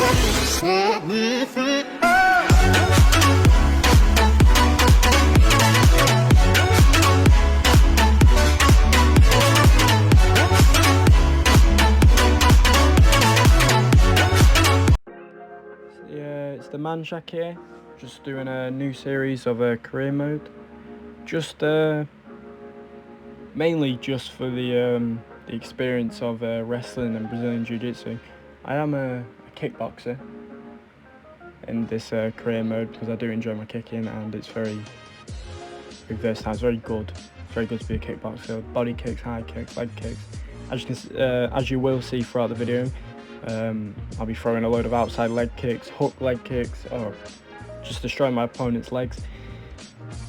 It's the ManShaq here, just doing a new series of career mode, just mainly just for the experience of wrestling and Brazilian Jiu-Jitsu. I am a kickboxer in this career mode because I do enjoy my kicking, and it's very versatile. It's very good. It's very good to be a kickboxer. Body kicks, high kicks, leg kicks. As you will see throughout the video, I'll be throwing a load of outside leg kicks, hook leg kicks, or just destroying my opponent's legs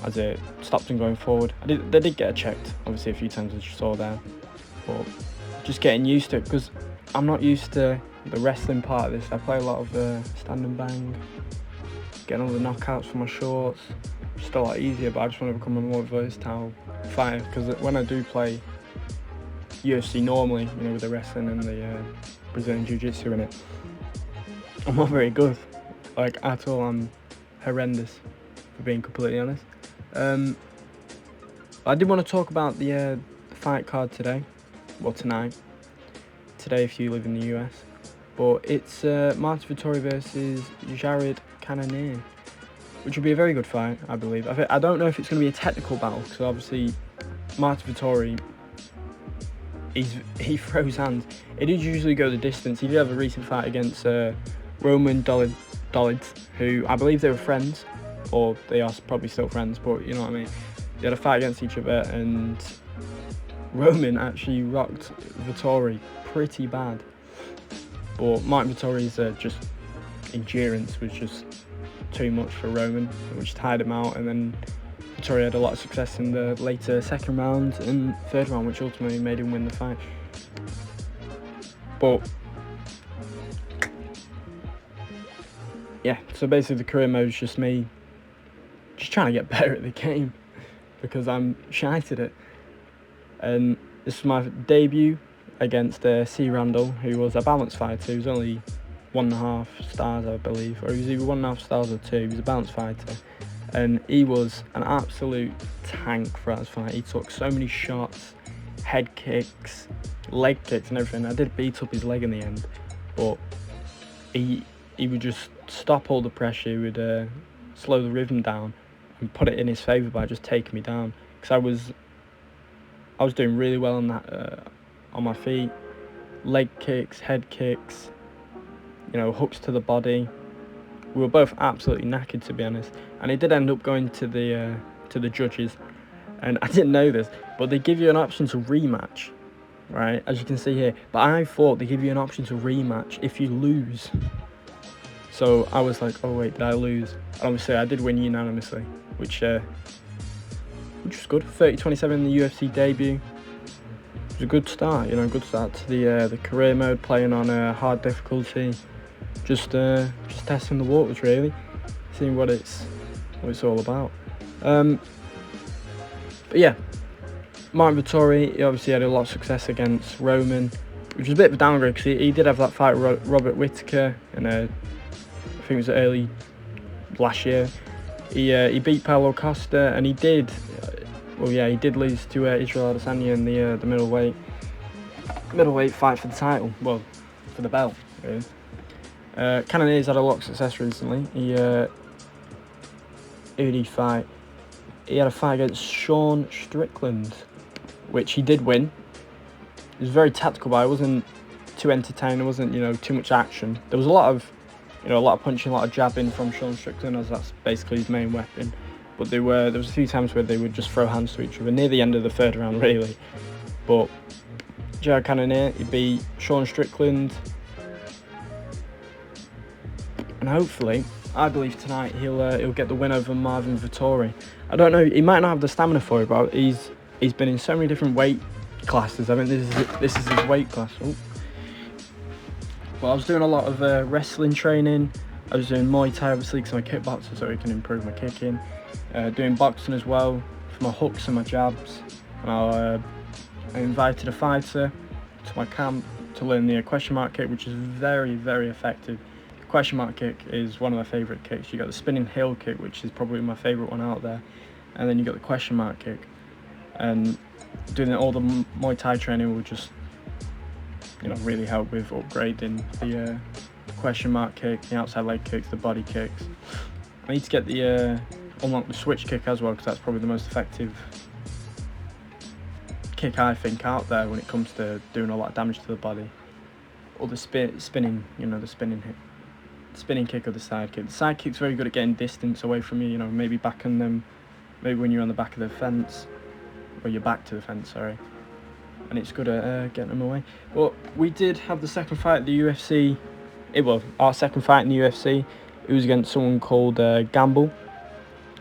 as it stops them going forward. They did get checked, obviously, a few times, as you saw there, but just getting used to it because I'm not used to the wrestling part of this. I play a lot of stand and bang, getting all the knockouts for my shorts. Just a lot easier, but I just want to become a more versatile fighter because when I do play UFC normally, you know, with the wrestling and the Brazilian Jiu-Jitsu in it, I'm not very good, like, at all. I'm horrendous, for being completely honest. I did want to talk about the fight card today, well, tonight, if you live in the US, but it's Martin Vettori versus Jared Cannonier, which will be a very good fight, I believe. I don't know if it's going to be a technical battle, because obviously Martin Vettori, he throws hands. He did usually go the distance. He did have a recent fight against Roman Dolidze, who I believe they were friends, or they are probably still friends, but you know what I mean. They had a fight against each other, and Roman actually rocked Vettori pretty bad. But Martin Vettori's just endurance was just too much for Roman, which tired him out, and then Vettori had a lot of success in the later second round and third round, which ultimately made him win the fight. But yeah, so basically the career mode is just me just trying to get better at the game because I'm shite at it. And this is my debut against C. Randall, who was a balanced fighter. He was only 1.5 stars, I believe, or he was either 1.5 stars or 2. He was a balanced fighter, and he was an absolute tank for that fight. He took so many shots, head kicks, leg kicks and everything. I did beat up his leg in the end, but he would just stop all the pressure. He would slow the rhythm down and put it in his favour by just taking me down, because I was doing really well on that, on my feet, leg kicks, head kicks, you know, hooks to the body. We were both absolutely knackered, to be honest, and it did end up going to the judges, and I didn't know this, but they give you an option to rematch, right, as you can see here, but I thought they give you an option to rematch if you lose. So I was like, oh wait, did I lose? And obviously I did win unanimously, which was good. 30-27 in the UFC debut. It was a good start, you know, good start to the career mode, playing on hard difficulty, just testing the waters, really, seeing what it's all about. But yeah, Martin Vettori, he obviously had a lot of success against Roman, which was a bit of a downgrade because he did have that fight with Robert Whittaker, and I think it was early last year. He beat Paulo Costa, and he did lose to Israel Adesanya in the middleweight fight for the title, well, for the belt, really. Cannonier's had a lot of success recently. Who did he fight? He had a fight against Sean Strickland, which he did win. It was very tactical, but it wasn't too entertaining. It wasn't, you know, too much action. There was a lot of punching, a lot of jabbing from Sean Strickland, as that's basically his main weapon. But there was a few times where they would just throw hands to each other near the end of the third round, really. But Jared Cannonier, he beat Sean Strickland, and hopefully, I believe tonight he'll get the win over Marvin Vettori. I don't know, he might not have the stamina for it, but he's been in so many different weight classes. I think this is his weight class. Oh. Well, I was doing a lot of wrestling training. I was doing Muay Thai, obviously, because I'm a kickboxer, so I can improve my kicking. Doing boxing as well for my hooks and my jabs. And I invited a fighter to my camp to learn the question mark kick, which is very, very effective. question mark kick is one of my favourite kicks. You got the spinning heel kick, which is probably my favourite one out there, and then you got the question mark kick. And doing all the Muay Thai training will just, you know, really help with upgrading the question mark kick, the outside leg kicks, the body kicks. I need to get the unlock the switch kick as well, because that's probably the most effective kick I think out there when it comes to doing a lot of damage to the body. Or the spinning, you know, the spinning kick or the side kick. The side kick's very good at getting distance away from you, you know, maybe backing them, maybe when you're on the back of the fence, or you're back to the fence, sorry. And it's good at getting them away. But we did have the second fight at the UFC. Our second fight in the UFC. It was against someone called Gamble,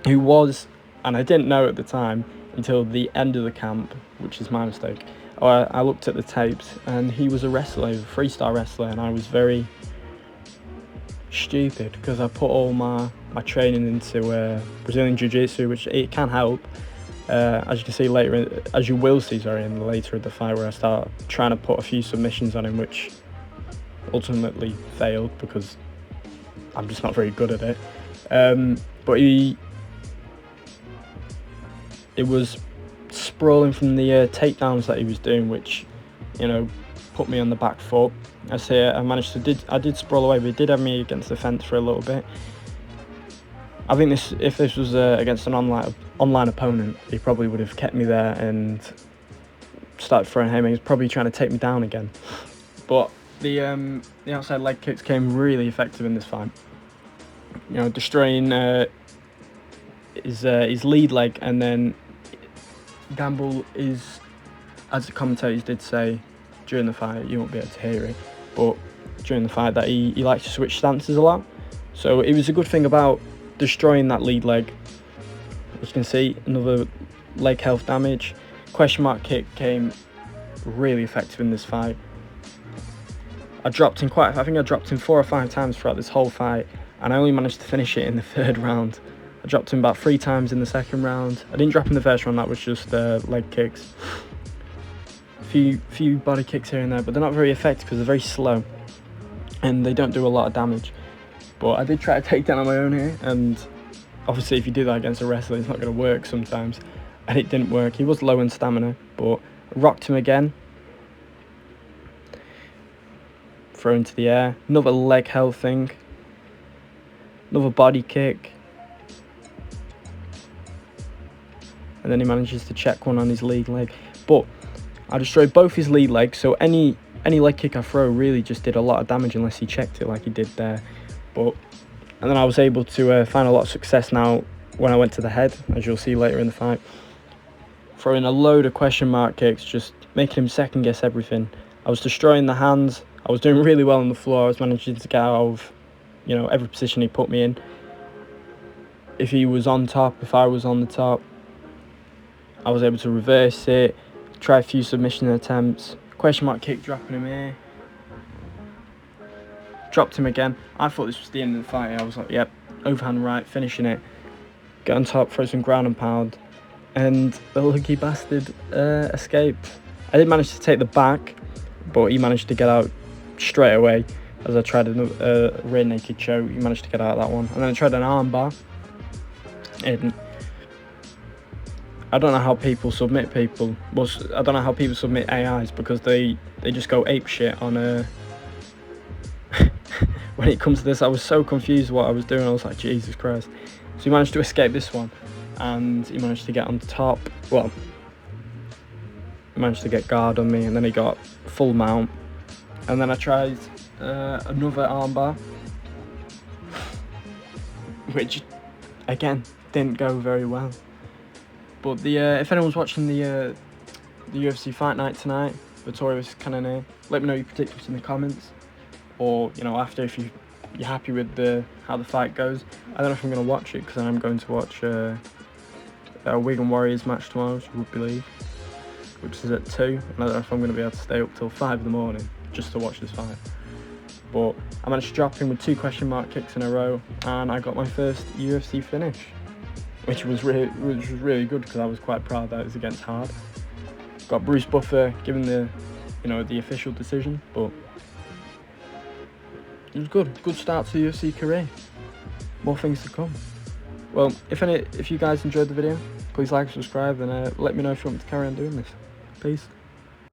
who was, and I didn't know at the time until the end of the camp, which is my mistake. I looked at the tapes, and he was a wrestler, he was a 3-star wrestler, and I was very stupid because I put all my training into Brazilian Jiu-Jitsu, which it can help. As you can see later, as you will see, sorry, in the later of the fight, where I start trying to put a few submissions on him, which ultimately failed because I'm just not very good at it. But it was sprawling from the takedowns that he was doing, which, you know, put me on the back foot. I did sprawl away, but he did have me against the fence for a little bit. I think if this was against an online opponent, he probably would have kept me there and started throwing him. He was probably trying to take me down again. But the outside leg kicks came really effective in this fight. You know, destroying his lead leg, and then Gamble is, as the commentators did say during the fight, you won't be able to hear it, but during the fight, that he likes to switch stances a lot. So it was a good thing about destroying that lead leg. As you can see, another leg health damage. Question mark kick came really effective in this fight. I dropped him 4 or 5 times throughout this whole fight, and I only managed to finish it in the 3rd round. I dropped him about 3 times in the 2nd round. I didn't drop him in the 1st round, that was just leg kicks. A few body kicks here and there, but they're not very effective because they're very slow and they don't do a lot of damage. But I did try to take down on my own here, and obviously if you do that against a wrestler, it's not going to work sometimes, and it didn't work. He was low in stamina, but I rocked him again. Throw into the air, another leg health thing, another body kick. And then he manages to check one on his lead leg. But I destroyed both his lead legs, so any leg kick I throw really just did a lot of damage unless he checked it like he did there. And then I was able to find a lot of success now when I went to the head, as you'll see later in the fight. Throwing a load of question mark kicks, just making him second guess everything. I was destroying the hands. I was doing really well on the floor. I was managing to get out of, you know, every position he put me in. If he was on top, if I was on the top, I was able to reverse it, try a few submission attempts. Question mark kick, dropping him here. Dropped him again. I thought this was the end of the fight. I was like, yep, overhand right, finishing it. Get on top, throw some ground and pound. And the lucky bastard escaped. I didn't manage to take the back, but he managed to get out straight away. As I tried a rear naked choke, he managed to get out of that one. And then I tried an arm bar. And I don't know how people submit people. Well, I don't know how people submit AIs, because they just go ape shit on when it comes to this. I was so confused what I was doing. I was like, Jesus Christ. So he managed to escape this one, and he managed to get on top. Well, he managed to get guard on me, and then he got full mount. And then I tried another armbar, which again didn't go very well. But if anyone's watching the UFC fight night tonight, Vittoria vs Cannonier, let me know your predictions in the comments, or after, if you're happy with how the fight goes. I don't know if I'm going to watch it, because I'm going to watch a Wigan Warriors match tomorrow, rugby league, which is at 2. And I don't know if I'm going to be able to stay up till 5 in the morning just to watch this fight. But I managed to drop in with 2 question mark kicks in a row, and I got my first UFC finish, which was really good, because I was quite proud that it was against Hard. Got Bruce Buffer giving the official decision, but it was good start to your UFC career. More things to come. Well, if you guys enjoyed the video, please like, subscribe, and let me know if you want me to carry on doing this. Peace.